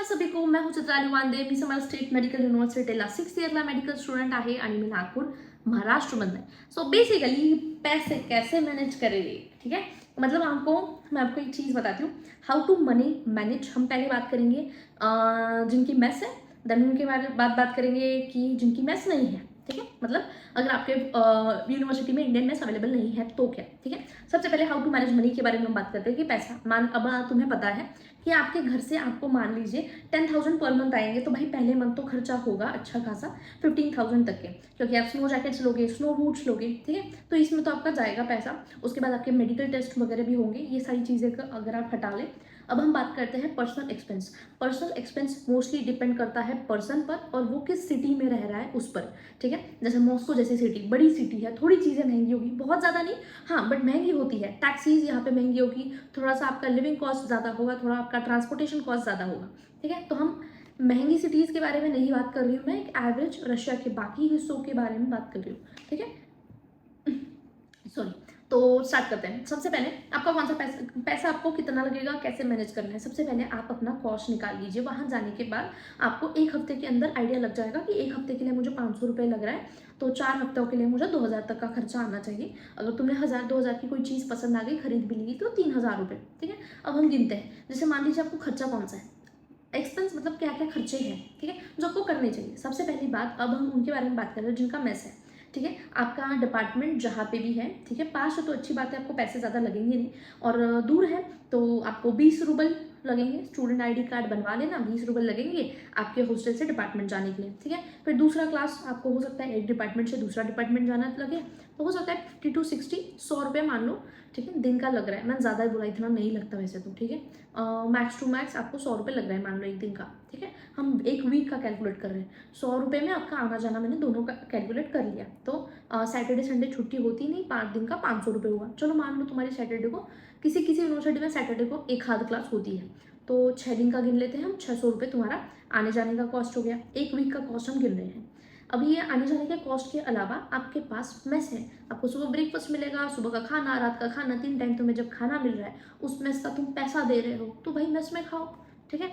सभी को, मैं हूं चित्राली वांदे, मी समाल स्टेट मेडिकल युनिव्हर्सिटीला 6th इयरला मेडिकल स्टूडेंट आहे आणि मी नागपूर महाराष्ट्रमधून आहे. सो बेसिकली पैसे कैसे मैनेज करेंगे, ठीक है. मतलब मैं आपको एक चीज़ बताती हूँ, हाउ टू मनी मैनेज. हम पहले बात करेंगे जिनकी मेस है, देन उनके बात करेंगे कि जिनकी मेस नहीं है, ठीक है. मतलब अगर आपके यूनिवर्सिटी में इंडियन मेस अवेलेबल नहीं है तो क्या, ठीक है. सबसे पहले हाउ टू मैनेज मनी के बारे में हम बात करते हैं कि पैसा अब तुम्हें पता है कि आपके घर से आपको मान लीजिए 10,000 पर मंथ आएंगे, तो भाई पहले मंथ तो खर्चा होगा अच्छा खासा 15,000 तक के, क्योंकि आप स्नो जैकेट्स लोगे, स्नो बूट्स लोगे, ठीक है. तो इसमें तो आपका जाएगा पैसा. उसके बाद आपके मेडिकल टेस्ट वगैरह भी होंगे, ये सारी चीज़ें अगर आप हटा लें. अब हम बात करते हैं personal expense. Personal expense mostly depend करता है पर्सन पर और वो किस सिटी में रह रहा है उस पर, ठीक है. जैसे मॉस्को जैसी सिटी बड़ी सिटी है, थोड़ी चीज़ें महंगी होगी, बहुत ज़्यादा नहीं, हाँ बट महंगी होती है. टैक्सीज यहाँ पे महंगी होगी, थोड़ा सा आपका लिविंग कॉस्ट ज़्यादा होगा, थोड़ा आपका ट्रांसपोर्टेशन कॉस्ट ज़्यादा होगा, ठीक है. तो हम महंगी सिटीज़ के बारे में नहीं बात कर रही हूँ मैं, एक एवरेज रशिया के बाकी हिस्सों के बारे में बात कर रही हूँ, ठीक है. सॉरी. तो स्टार्ट करते हैं. सबसे पहले आपका कौन सा पैसा आपको कितना लगेगा, कैसे मैनेज करना है. सबसे पहले आप अपना कॉस्ट निकाल लीजिए. वहाँ जाने के बाद आपको एक हफ्ते के अंदर आइडिया लग जाएगा कि एक हफ्ते के लिए मुझे 500 रुपये लग रहा है, तो 4 हफ्तों के लिए मुझे 2,000 तक का खर्चा आना चाहिए. अगर तुमने 1,000-2,000 की कोई चीज़ पसंद आ गई, खरीद भी ली, तो 3,000 रुपये, ठीक है. अब हम गिनते हैं. जैसे मान लीजिए आपको खर्चा कौन सा है, एक्सपेंस मतलब क्या क्या खर्चे हैं, ठीक है, जो आपको करने चाहिए. सबसे पहली बात, अब हम उनके बारे में बात कर रहे हैं जिनका मेस है, ठीक है. आपका डिपार्टमेंट जहाँ पे भी है, ठीक है, पास है तो अच्छी बात है, आपको पैसे ज़्यादा लगेंगे नहीं, और दूर है तो आपको 20 रुपये लगेंगे. स्टूडेंट आईडी कार्ड बनवा लेना, 20 रुपये लगेंगे आपके हॉस्टल से डिपार्टमेंट जाने के लिए, ठीक है. फिर दूसरा क्लास आपको हो सकता है एक डिपार्टमेंट से दूसरा डिपार्टमेंट जाना लगे, तो हो सकता है 50 to 60 100 रुपये मान लो, ठीक है, दिन का लग रहा है. मैं ज़्यादा ही बोला, इतना नहीं लगता वैसे तो, ठीक है. मैक्स टू मैक्स आपको 100 रुपये लग रहा है मान लो एक दिन का, ठीक है. हम एक वीक का कैलकुलेट कर रहे हैं. 100 रुपये में आपका आना जाना मैंने दोनों का कैलकुलेट कर लिया. तो सैटरडे संडे छुट्टी होती नहीं, 5 दिन का 500 रुपये हुआ. चलो मान लो तुम्हारी सैटरडे को किसी यूनिवर्सिटी में सैटरडे को एक आध क्लास होती है, तो 6 दिन का गिन लेते हैं हम. 600 रुपये तुम्हारा आने जाने का कॉस्ट हो गया. एक वीक का कॉस्ट हम गिन रहे हैं. अभी ये आने जाने के कॉस्ट के अलावा आपके पास मेस है. आपको सुबह ब्रेकफास्ट मिलेगा, सुबह का खाना, रात का खाना, 3 टाइम तुम्हें जब खाना मिल रहा है, उस मेस का तुम पैसा दे रहे हो, तो भाई मेस में खाओ, ठीक है.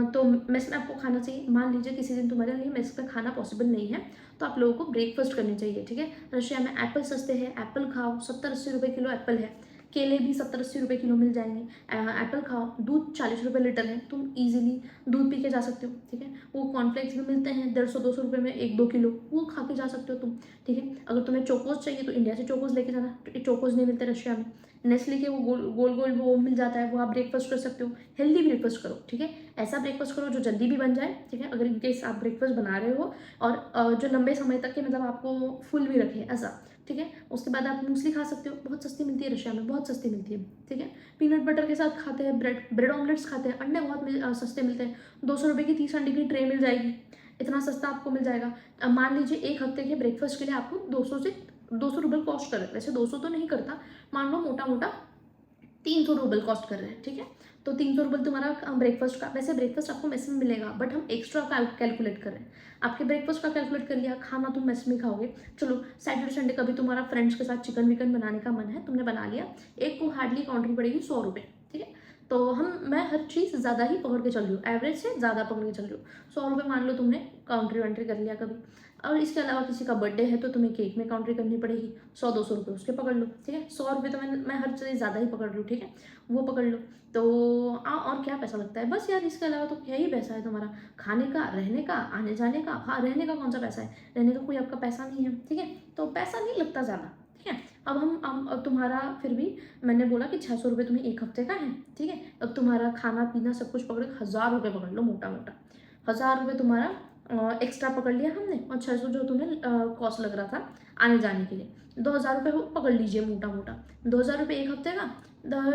तो मेस में आपको खाना चाहिए. मान लीजिए किसी दिन तुम्हारे लिए मेस पे खाना पॉसिबल नहीं है, तो आप लोगों को ब्रेकफास्ट करनी चाहिए, ठीक है. रशिया में एप्पल सस्ते हैं, एप्पल खाओ. 70-80 रुपये किलो एप्पल है. केले भी 70-80 रुपये किलो मिल जाएंगे. एप्पल खाओ. दूध 40 रुपये लीटर है, तुम इजीली दूध पी के जा सकते हो, ठीक है. वो कॉर्नफ्लेक्स भी मिलते हैं 150-200 रुपये में 1-2 किलो, वो खा के जा सकते हो तुम, ठीक है. अगर तुम्हें चोकोस चाहिए तो इंडिया से चोकोस लेके जाना, चोकोस नहीं मिलते रशिया में. नेस्ले के वो गोल गोल वो मिल जाता है, वो आप ब्रेकफास्ट कर सकते हो. हेल्दी ब्रेकफास्ट करो, ठीक है. ऐसा ब्रेकफास्ट करो जो जल्दी भी बन जाए, ठीक है. अगर इनकेस आप ब्रेकफास्ट बना रहे हो और जो लंबे समय तक के मतलब आपको फुल भी रखे ऐसा, ठीक है. उसके बाद आप मूसली खा सकते हो, बहुत सस्ती मिलती है रशिया में, बहुत सस्ती मिलती है, ठीक है. पीनट बटर के साथ खाते हैं, ब्रेड ऑमलेट्स खाते हैं. अंडे बहुत सस्ते मिलते हैं. 200 रुपये की 30 अंडे की ट्रे मिल जाएगी, इतना सस्ता आपको मिल जाएगा. मान लीजिए एक हफ्ते के ब्रेकफास्ट के लिए आपको 200 रुपये कॉस्ट कर रहे हैं. वैसे 200 तो नहीं करता, मान लो मोटा मोटा 300 रुपये कॉस्ट कर रहे हैं, ठीक है. तो 300 रुपये तुम्हारा ब्रेकफास्ट का. वैसे ब्रेकफास्ट आपको मेस में मिलेगा, बट हम एक्स्ट्रा कैलकुलेट कर रहे हैं. आपके ब्रेकफास्ट का कैलकुलेट कर लिया, खाना तुम मेस में खाओगे. चलो सैटरडे संडे कभी तुम्हारा फ्रेंड्स के साथ चिकन विकन बनाने का मन है, तुमने बना लिया, एक को हार्डली काउंट्री पड़ेगी 100 रुपये, ठीक है. तो मैं हर चीज़ ज़्यादा ही पकड़ के चल रही हूँ, एवरेज से ज़्यादा पकड़ के चल रही हूँ. 100 रुपये मान लो तुमने काउंट्री वाउंट्री कर लिया कभी. और इसके अलावा किसी का बर्थडे है तो तुम्हें केक में काउंट्री करनी पड़ेगी, 100-200 रुपये उसके पकड़ लो, ठीक है. 100 रुपये तो मैं हर चीज़ ज़्यादा ही पकड़ रही हूँ, ठीक है, वो पकड़ लो. तो और क्या पैसा लगता है बस यार, इसके अलावा तो क्या ही पैसा है तुम्हारा. खाने का, रहने का, आने जाने का. हाँ रहने का कौन सा पैसा है, रहने का कोई आपका पैसा नहीं है, ठीक है. तो पैसा नहीं लगता ज़्यादा, ठीक है. अब तुम्हारा फिर भी मैंने बोला कि 600 रुपये तुम्हें एक हफ्ते का है, ठीक है. अब तुम्हारा खाना पीना सब कुछ पकड़ 1,000 रुपये पकड़ लो मोटा मोटा. 1,000 रुपये तुम्हारा एक्स्ट्रा पकड़ लिया हमने, और 600 जो तुम्हें कॉस्ट लग रहा था आने जाने के लिए, 2,000 रुपये पकड़ लीजिए मोटा मोटा. 2,000 रुपये एक हफ्ते का,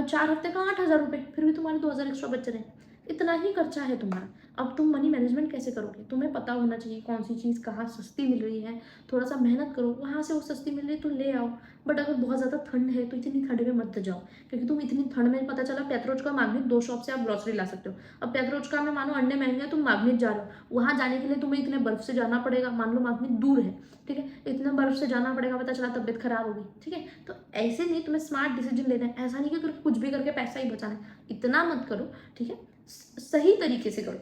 4 हफ्ते का 8,000 रुपये, फिर भी तुम्हारे 2,000 एक्स्ट्रा बच रहे हैं. इतना ही खर्चा है तुम्हारा. अब तुम मनी मैनेजमेंट कैसे करोगे, तुम्हें पता होना चाहिए कौन सी चीज़ कहाँ सस्ती मिल रही है. थोड़ा सा मेहनत करो, वहाँ से वो सस्ती मिल रही है तो ले आओ. बट अगर बहुत ज़्यादा ठंड है तो इतनी ठंड में मत जाओ, क्योंकि तुम इतनी ठंड में, पता चला पेत्रोचका माग्नित 2 शॉप से आप ग्रॉसरी ला सकते हो. अब पेत्रोचका में मानो अंडे महंगे हैं, तुम माग्नित जा रहे हो, वहाँ जाने के लिए तुम्हें इतने बर्फ से जाना पड़ेगा. मान लो माग्नित दूर है, ठीक है, इतने बर्फ से जाना पड़ेगा, पता चला तबियत खराब होगी, ठीक है. तो ऐसे नहीं, तुम्हें स्मार्ट डिसीजन लेना है. ऐसा नहीं कि कुछ भी करके पैसा ही बचाना है, इतना मत करो, ठीक है. सही तरीके से करो.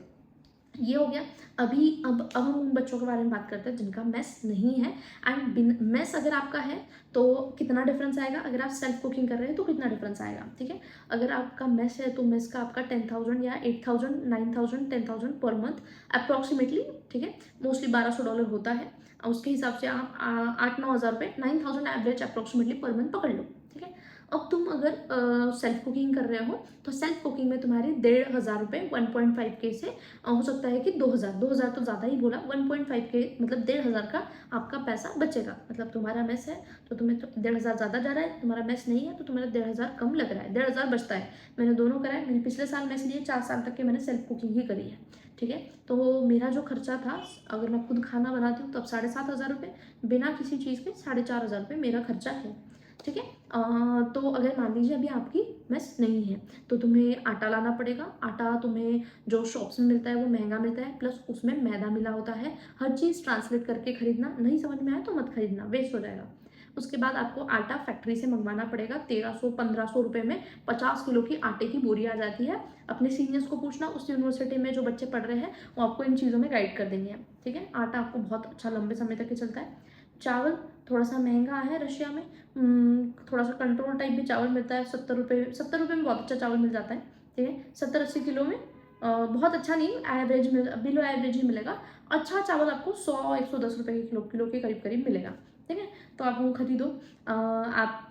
ये हो गया। अब हम उन बच्चों के बारे में बात करते हैं जिनका मेस नहीं है। एंड मेस अगर आपका है तो कितना डिफरेंस आएगा, अगर आप सेल्फ कुकिंग कर रहे हैं तो कितना डिफरेंस आएगा, ठीक है। अगर आपका मेस है तो मेस का आपका 10,000 या 8,000 9,000 10,000 पर मंथ अप्रॉक्सीमेटली, ठीक है। मोस्टली $1,200 होता है, और उसके हिसाब से आप 8-9 हज़ार रुपये 9,000 एवरेज अप्रॉक्सीमेटली पर मंथ पकड़ लो, ठीक है। अब तुम अगर सेल्फ कुकिंग कर रहे हो तो सेल्फ कुकिंग में तुम्हारे 1,500 रुपये 1.5K से हो सकता है कि 2,000 तो ज़्यादा ही बोला, 1.5K मतलब 1,500 का आपका पैसा बचेगा। मतलब तुम्हारा मेस है तो तुम्हें तो 1,500 ज़्यादा जा रहा है, तुम्हारा मेस नहीं है तो तुम्हारा 1,500 कम लग रहा है, 1,500 बचता है। मैंने दोनों करा है, मैंने पिछले साल मेस लिए, 4 साल तक के मैंने सेल्फ कुकिंग ही करी है, ठीक है। तो मेरा जो खर्चा था, अगर मैं खुद खाना बनाती हूँ तो अब 7,500 रुपये, बिना किसी चीज़ के 4,500 रुपये मेरा खर्चा है, ठीक है। तो अगर मान लीजिए अभी आपकी मेस नहीं है तो तुम्हें आटा लाना पड़ेगा। आटा तुम्हें जो शॉप्स में मिलता है वो महंगा मिलता है, प्लस उसमें मैदा मिला होता है। हर चीज़ ट्रांसलेट करके खरीदना, नहीं समझ में आया तो मत खरीदना, वेस्ट हो जाएगा। उसके बाद आपको आटा फैक्ट्री से मंगवाना पड़ेगा, 1,300-1,500 रुपये में 50 किलो की आटे की बोरी आ जाती है। अपने सीनियर्स को पूछना, उस यूनिवर्सिटी में जो बच्चे पढ़ रहे हैं वो आपको इन चीज़ों में गाइड कर देंगे, ठीक है। आटा आपको बहुत अच्छा लंबे समय तक ही चलता है। चावल थोड़ा सा महंगा है रशिया में, थोड़ा सा कंट्रोल टाइप भी चावल मिलता है, 70 रुपये में बहुत अच्छा चावल मिल जाता है, ठीक है। 70-80 किलो में बहुत अच्छा नहीं, एवरेज मिल बिलो एवरेज ही मिलेगा। अच्छा चावल आपको 100-110 रुपये के किलो के करीब करीब मिलेगा, ठीक है। तो आप वो खरीदो। आप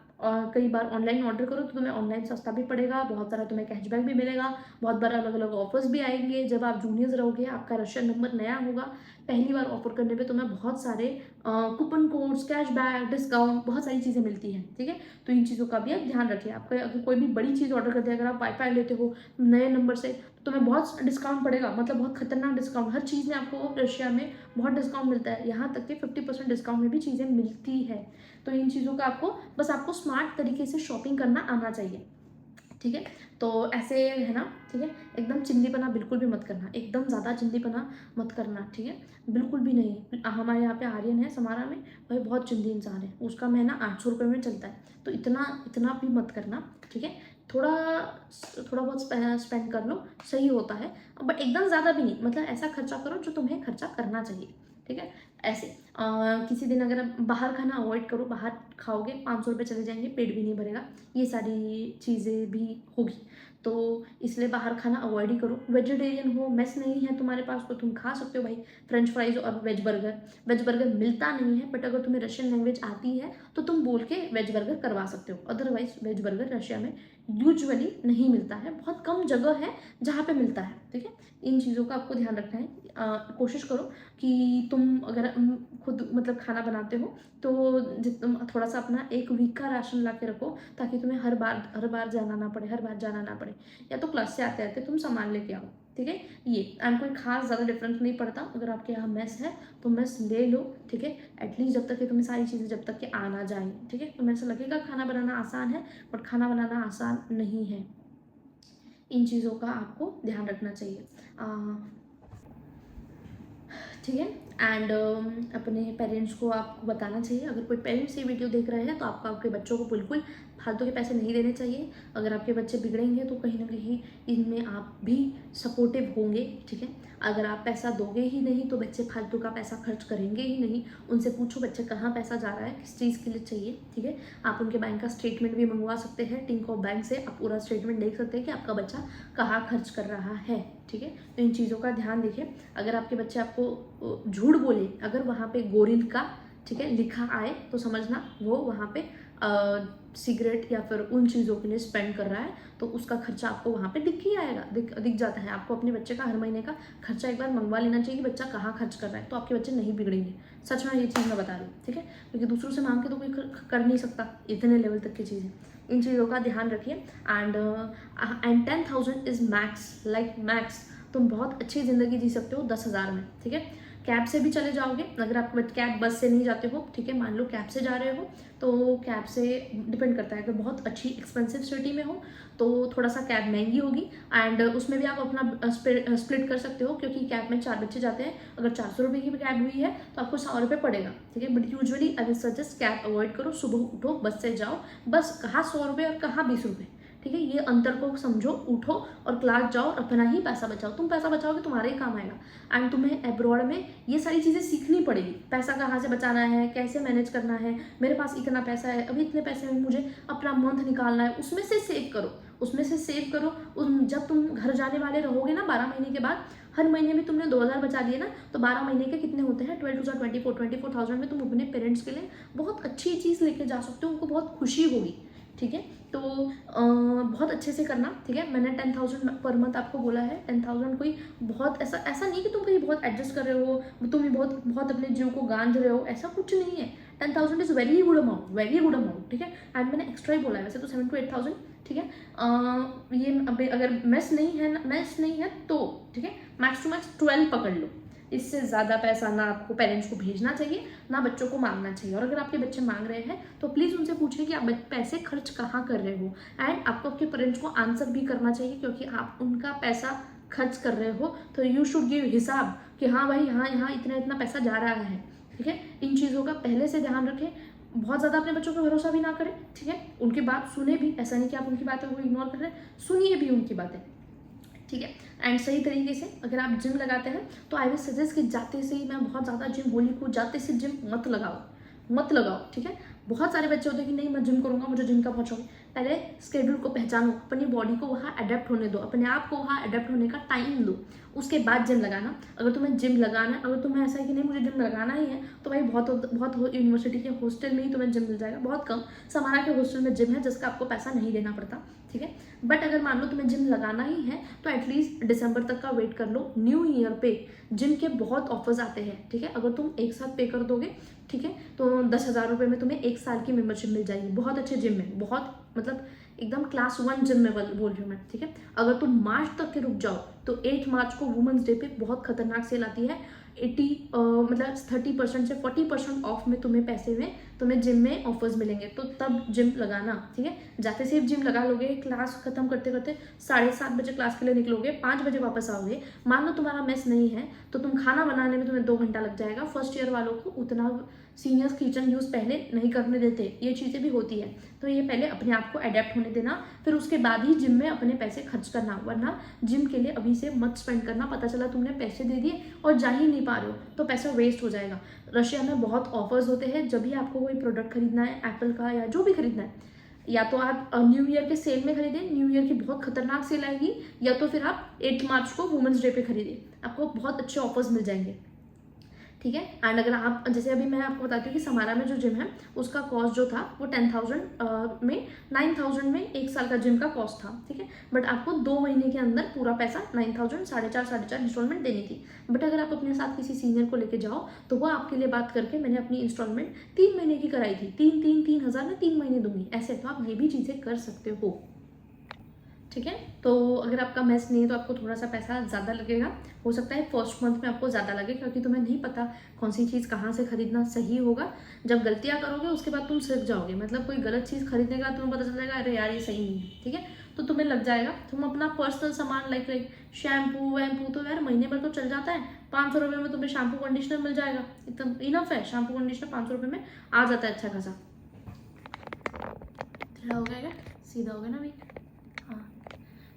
कई बार ऑनलाइन ऑर्डर करो तो तुम्हें ऑनलाइन सस्ता भी पड़ेगा, बहुत सारा तुम्हें कैशबैक भी मिलेगा, बहुत बार अलग अलग ऑफर्स भी आएंगे। जब आप जूनियर्स रहोगे, आपका रशियन नंबर नया होगा, पहली बार ऑफर करने पे तुम्हें बहुत सारे कूपन कोड्स, कैशबैक, डिस्काउंट, बहुत सारी चीज़ें मिलती हैं, ठीक है। तो इन चीज़ों का भी आप ध्यान रखिए। आपका अगर कोई भी बड़ी चीज़ ऑर्डर करते हैं, अगर आप वाईफाई लेते हो नए नंबर से, तो तुम्हें बहुत डिस्काउंट पड़ेगा, मतलब बहुत खतरनाक डिस्काउंट। हर चीज़ में आपको रशिया में बहुत डिस्काउंट मिलता है, यहाँ तक कि 50% डिस्काउंट में भी चीज़ें मिलती है। तो इन चीज़ों का आपको स्मार्ट तरीके से शॉपिंग करना आना चाहिए, ठीक है। तो ऐसे है ना, ठीक है। एकदम चिंदीपना बिल्कुल भी मत करना, एकदम ज़्यादा चिंदीपना मत करना, ठीक है, बिल्कुल भी नहीं। हमारे यहाँ पे आर्यन है समारा में, भाई बहुत चिंदी इंसान है, उसका महीना 800 रुपये में चलता है। तो इतना भी मत करना, ठीक है। थोड़ा थोड़ा बहुत स्पेंड कर लो, सही होता है, बट एकदम ज़्यादा भी नहीं। मतलब ऐसा खर्चा करो जो तुम्हें खर्चा करना चाहिए, ठीक है। ऐसे किसी दिन अगर आप बाहर खाना अवॉइड करो, बाहर खाओगे 500 रुपये चले जाएंगे, पेट भी नहीं भरेगा, ये सारी चीज़ें भी होगी। तो इसलिए बाहर खाना अवॉइड ही करो। वेजिटेरियन हो, मेस नहीं है तुम्हारे पास तो तुम खा सकते हो भाई फ्रेंच फ्राइज और वेज बर्गर। वेज बर्गर मिलता नहीं है, बट अगर तुम्हें रशियन लैंग्वेज आती है तो तुम बोल के वेज बर्गर करवा सकते हो। अदरवाइज वेज बर्गर रशिया में यूजुअली नहीं मिलता है, बहुत कम जगह है जहाँ पे मिलता है, ठीक है। इन चीज़ों का आपको ध्यान रखना है। कोशिश करो कि तुम अगर खुद मतलब खाना बनाते हो तो तुम थोड़ा सा अपना एक वीक का राशन ला के रखो, ताकि तुम्हें हर बार जाना ना पड़े, या तो क्लास से आते आते तुम सामान लेके आओ, ठीक है। ये एंड कोई खास ज़्यादा डिफरेंस नहीं पड़ता। अगर आपके यहाँ मेस है तो मेस ले लो, ठीक है। एटलीस्ट जब तक कि तुम्हें सारी चीज़ें जब तक कि आ ना जाए, ठीक है। तो मेरे से लगेगा खाना बनाना आसान है, बट खाना बनाना आसान नहीं है। इन चीज़ों का आपको ध्यान रखना चाहिए, ठीक है। एंड अपने पेरेंट्स को आपको बताना चाहिए। अगर कोई पेरेंट्स ये वीडियो देख रहे हैं तो आपको आपके बच्चों को बिल्कुल फालतू के पैसे नहीं देने चाहिए। अगर आपके बच्चे बिगड़ेंगे तो कहीं ना कहीं इनमें आप भी सपोर्टिव होंगे, ठीक है। अगर आप पैसा दोगे ही नहीं तो बच्चे फालतू का पैसा खर्च करेंगे ही नहीं। उनसे पूछो बच्चे कहाँ पैसा जा रहा है, किस चीज़ के लिए चाहिए, ठीक है। आप उनके बैंक का स्टेटमेंट भी मंगवा सकते हैं, टिंक ऑफ बैंक से आप पूरा स्टेटमेंट देख सकते हैं कि आपका बच्चा कहाँ खर्च कर रहा है, ठीक है। तो इन चीज़ों का ध्यान देखिए। अगर आपके बच्चे आपको झूठ बोले, अगर वहाँ पे गोरिल का, ठीक है, लिखा आए तो समझना वो वहाँ पे सिगरेट या फिर उन चीज़ों के लिए स्पेंड कर रहा है, तो उसका खर्चा आपको वहाँ पे दिख ही आएगा, दिख जाता है। आपको अपने बच्चे का हर महीने का खर्चा एक बार मंगवा लेना चाहिए कि बच्चा कहाँ खर्च कर रहा है, तो आपके बच्चे नहीं बिगड़ेंगे। सच में ये चीज़ मैं बता रही हूँ, ठीक है। क्योंकि दूसरों से मांग के तो कोई कर नहीं सकता इतने लेवल तक की चीज़ें। इन चीज़ों का ध्यान रखिए। And 10,000 is max, like max. तुम बहुत अच्छी ज़िंदगी जी सकते हो 10,000 में, ठीक है। कैब से भी चले जाओगे, अगर आप कैब बस से नहीं जाते हो, ठीक है, मान लो कैब से जा रहे हो तो कैब से डिपेंड करता है। अगर बहुत अच्छी एक्सपेंसिव सिटी में हो तो थोड़ा सा कैब महंगी होगी, एंड उसमें भी आप अपना स्प्लिट कर सकते हो, क्योंकि कैब में 4 बच्चे जाते हैं। अगर 400 रुपये की भी कैब हुई है तो आपको 100 रुपये पड़ेगा, ठीक है। But usually I will suggest cab avoid करो, सुबह उठो बस से जाओ। बस कहाँ 100 रुपये और कहाँ 20 रुपये, ठीक है। ये अंतर को समझो, उठो और क्लास जाओ और अपना ही पैसा बचाओ। तुम पैसा बचाओगे तुम्हारे ही काम आएगा। एंड तुम्हें अब्रॉड में ये सारी चीज़ें सीखनी पड़ेगी, पैसा कहाँ से बचाना है, कैसे मैनेज करना है। मेरे पास इतना पैसा है, अभी इतने पैसे में मुझे अपना मंथ निकालना है, उसमें से सेव करो, उसमें से सेव करो। जब तुम घर जाने वाले रहोगे ना 12 महीने के बाद, हर महीने में तुमने 2000 बचा लिए ना, तो 12 महीने के कितने होते हैं, 24,000 में तुम अपने पेरेंट्स के लिए बहुत अच्छी चीज़ लेके जा सकते हो, उनको बहुत खुशी होगी। ठीक है, तो बहुत अच्छे से करना। ठीक है, मैंने 10,000 पर मंथ आपको बोला है। 10,000 कोई बहुत ऐसा नहीं कि तुम कहीं बहुत एडजस्ट कर रहे हो, तुम ही बहुत बहुत अपने जीव को गांज रहे हो, ऐसा कुछ नहीं है। 10,000 is very good amount, very good amount. ठीक है, एंड मैंने एक्स्ट्रा ही बोला है, वैसे तो 7 to 8,000। ठीक है, ये अभी अगर मैथ्स नहीं है तो ठीक है, मैक्स टू मैक्स 12 पकड़ लो। इससे ज़्यादा पैसा ना आपको पेरेंट्स को भेजना चाहिए, ना बच्चों को मांगना चाहिए। और अगर आपके बच्चे मांग रहे हैं तो प्लीज़ उनसे पूछिए कि आप पैसे खर्च कहाँ कर रहे हो। एंड आपको आपके पेरेंट्स को आंसर भी करना चाहिए, क्योंकि आप उनका पैसा खर्च कर रहे हो तो यू शुड गिव हिसाब कि हाँ भाई, यहाँ इतना पैसा जा रहा है। ठीक है, इन चीज़ों का पहले से ध्यान रखें। बहुत ज़्यादा अपने बच्चों पर भरोसा भी ना करें। ठीक है, उनकी बात सुने भी, ऐसा नहीं कि आप उनकी बातें को इग्नोर कर रहे हैं, सुनिए भी उनकी बातें। ठीक है, एंड सही तरीके से अगर आप जिम लगाते हैं तो आई विल सजेस्ट कि जाते से ही, मैं बहुत ज़्यादा जिम बोली को, जाते से जिम मत लगाओ। ठीक है, बहुत सारे बच्चे होते हैं कि नहीं मैं जिम करूँगा, मुझे जिम का पहुँचाओगे। पहले स्केड्यूल को पहचानो, अपनी बॉडी को वहाँ अडेप्ट होने दो, अपने आप को वहाँ अडेप्ट होने का टाइम दो, उसके बाद जिम लगाना। अगर तुम्हें जिम लगाना है, अगर तुम्हें ऐसा है कि नहीं मुझे जिम लगाना ही है, तो भाई बहुत यूनिवर्सिटी के हॉस्टल में ही तुम्हें जिम मिल जाएगा, बहुत कम समारा के हॉस्टल में जिम है जिसका आपको पैसा नहीं देना पड़ता। ठीक है, बट अगर मान लो तुम्हें जिम लगाना ही है तो एटलीस्ट दिसंबर तक का वेट कर लो। न्यू ईयर पे जिम के बहुत ऑफर्स आते हैं। ठीक है, अगर तुम एक साथ पे कर दोगे, ठीक है, तो 10,000 रुपये में तुम्हें 1 साल की मेंबरशिप मिल जाएगी। बहुत अच्छे जिम में, बहुत मतलब एकदम क्लास 1 जिम में बोल रही हूँ मैं। ठीक है, अगर तुम मार्च तक के रुक जाओ तो 8 मार्च को वुमेंस डे पे बहुत खतरनाक सेल आती है। 30% से 40% ऑफ में तुम्हें जिम में ऑफर्स मिलेंगे, तो तब जिम लगाना। ठीक है, जाते सिर्फ जिम लगा लोगे, क्लास खत्म करते करते 7:30 बजे क्लास के लिए निकलोगे, 5 बजे वापस आओगे। मान लो तुम्हारा मेस नहीं है तो तुम खाना बनाने में तुम्हें 2 घंटा लग जाएगा। फर्स्ट ईयर वालों को उतना सीनियर्स किचन यूज़ पहले नहीं करने देते, ये चीज़ें भी होती है। तो ये पहले अपने आप को अडेप्ट होने देना, फिर उसके बाद ही जिम में अपने पैसे खर्च करना, वरना जिम के लिए अभी से मत स्पेंड करना। पता चला तुमने पैसे दे दिए और जा ही नहीं पा रहे हो तो पैसा वेस्ट हो जाएगा। रशिया में बहुत ऑफर्स होते हैं, जब भी आपको कोई प्रोडक्ट खरीदना है, एप्पल का या जो भी खरीदना है, या तो आप न्यू ईयर के सेल में खरीदें, न्यू ईयर की बहुत खतरनाक सेल आएगी, या तो फिर आप 8 मार्च को वुमेंस डे पे खरीदें, आपको बहुत अच्छे ऑफर्स मिल जाएंगे। ठीक है, एंड अगर आप जैसे अभी मैं आपको बताती हूँ कि समारा में जो जिम है उसका कॉस्ट जो था वो 10,000 में 9,000 में 1 साल का जिम का कॉस्ट था। ठीक है, बट आपको 2 महीने के अंदर पूरा पैसा 9,000 4.5 इंस्टॉलमेंट देनी थी। बट अगर आप अपने साथ किसी सीनियर को लेके जाओ तो वो आपके लिए बात करके, मैंने अपनी इंस्टॉलमेंट 3 महीने की कराई थी, 3,000 में 3 महीने दूंगी, ऐसे तो आप ये भी चीज़ें कर सकते हो। ठीक है, तो अगर आपका मेस नहीं है तो आपको थोड़ा सा पैसा ज़्यादा लगेगा, हो सकता है फर्स्ट मंथ में आपको ज़्यादा लगे, क्योंकि तुम्हें नहीं पता कौन सी चीज़ कहाँ से खरीदना सही होगा। जब गलतियाँ करोगे उसके बाद तुम सीख जाओगे, मतलब कोई गलत चीज़ खरीदने का तुम्हें पता चल जाएगा अरे यार ये सही नहीं है। ठीक है, तो तुम्हें लग जाएगा। तुम अपना पर्सनल सामान लाइक शैम्पू वैम्पू तो यार महीने भर तो चल जाता है, 500 रुपये में तुम्हें शैम्पू कंडीशनर मिल जाएगा, इतना इनफ है। शैम्पू कंडीशनर 500 रुपये में आ जाता है अच्छा खासा। हो गया, सीधा हो गया ना भाई। हाँ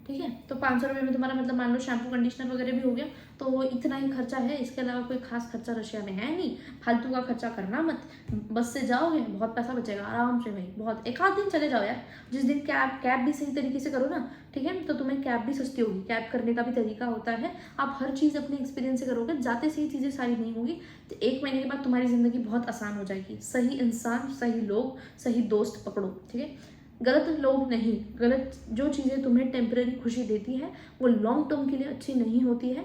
ठीक है, तो 500 रुपये में तुम्हारा मतलब मान लो शैम्पू कंडीशनर वगैरह भी हो गया, तो इतना ही खर्चा है। इसके अलावा कोई खास खर्चा रशिया में है नहीं। फालतू का खर्चा करना मत, बस से जाओगे बहुत पैसा बचेगा आराम से भाई, बहुत। एक आध दिन चले जाओ यार, जिस दिन कैब भी सही तरीके से करो ना, ठीक है, तो तुम्हें कैब भी सस्ती होगी। कैब करने का भी तरीका होता है, आप हर चीज़ अपने एक्सपीरियंस से करोगे, जाते से ही चीज़ें सारी नहीं होगी, तो 1 महीने के बाद तुम्हारी ज़िंदगी बहुत आसान हो जाएगी। सही इंसान, सही लोग, सही दोस्त पकड़ो। ठीक है, गलत लोग नहीं, गलत जो चीज़ें तुम्हें टेम्परेरी खुशी देती है वो लॉन्ग टर्म के लिए अच्छी नहीं होती है।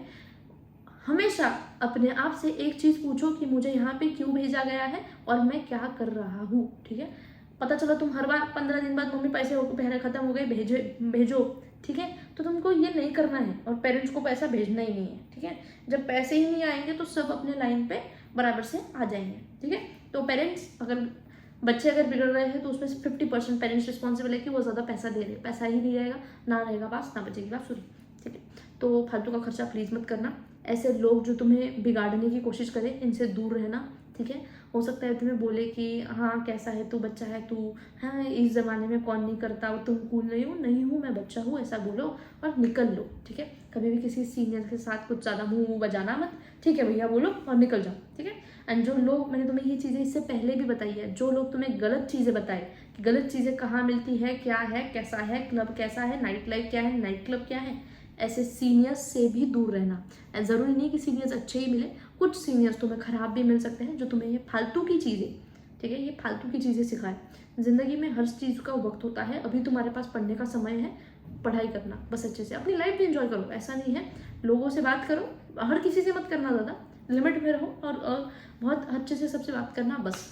हमेशा अपने आप से एक चीज़ पूछो कि मुझे यहाँ पे क्यों भेजा गया है और मैं क्या कर रहा हूँ। ठीक है, पता चला तुम हर बार 15 दिन बाद मम्मी पैसे पहले खत्म हो गए भेजो, ठीक है, तो तुमको ये नहीं करना है और पेरेंट्स को पैसा भेजना ही नहीं है। ठीक है, जब पैसे ही नहीं आएंगे तो सब अपने लाइन पे बराबर से आ जाएंगे। ठीक है, तो पेरेंट्स बच्चे अगर बिगड़ रहे हैं तो उसमें से 50% पेरेंट्स रिस्पॉन्सिबल है कि वो ज़्यादा पैसा दे रहे, पैसा ही नहीं रहेगा, ना रहेगा पास ना बचेगी बात सुनी। ठीक है, तो फालतू का खर्चा प्लीज़ मत करना। ऐसे लोग जो तुम्हें बिगाड़ने की कोशिश करें इनसे दूर रहना। ठीक है। हो सकता है तुम्हें बोले कि हाँ कैसा है तू, बच्चा है तू, हाँ इस ज़माने में कौन नहीं करता, वो तुम कूल नहीं हूँ मैं बच्चा हूँ, ऐसा बोलो और निकल लो, ठीक है। कभी भी किसी सीनियर के साथ कुछ ज़्यादा मुँह बजाना मत, ठीक है भैया बोलो और निकल जाओ, ठीक है। एंड जो लोग, मैंने तुम्हें ये चीज़ें इससे पहले भी बताई है, जो लोग तुम्हें गलत चीज़ें बताए कि गलत चीज़ें कहाँ मिलती है, क्या है, कैसा है, क्लब कैसा है, नाइट लाइफ क्या है, नाइट क्लब क्या है, ऐसे सीनियर्स से भी दूर रहना। एंड ज़रूरी नहीं कि सीनियर्स अच्छे ही मिले, कुछ सीनियर्स तुम्हें ख़राब भी मिल सकते हैं जो तुम्हें ये फालतू की चीज़ें, ठीक है, ये फालतू की चीज़ें सिखाए। ज़िंदगी में हर चीज़ का वक्त होता है, अभी तुम्हारे पास पढ़ने का समय है, पढ़ाई करना बस, अच्छे से अपनी लाइफ भी इंजॉय करो। ऐसा नहीं है, लोगों से बात करो, हर किसी से मत करना ज़्यादा, लिमिट में रहो और बहुत अच्छे से सबसे बात करना बस।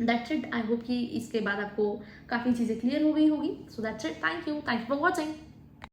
That's it. आई होप कि इसके बाद आपको काफ़ी चीज़ें क्लियर हो गई होगी। So that's it, thank you for watching.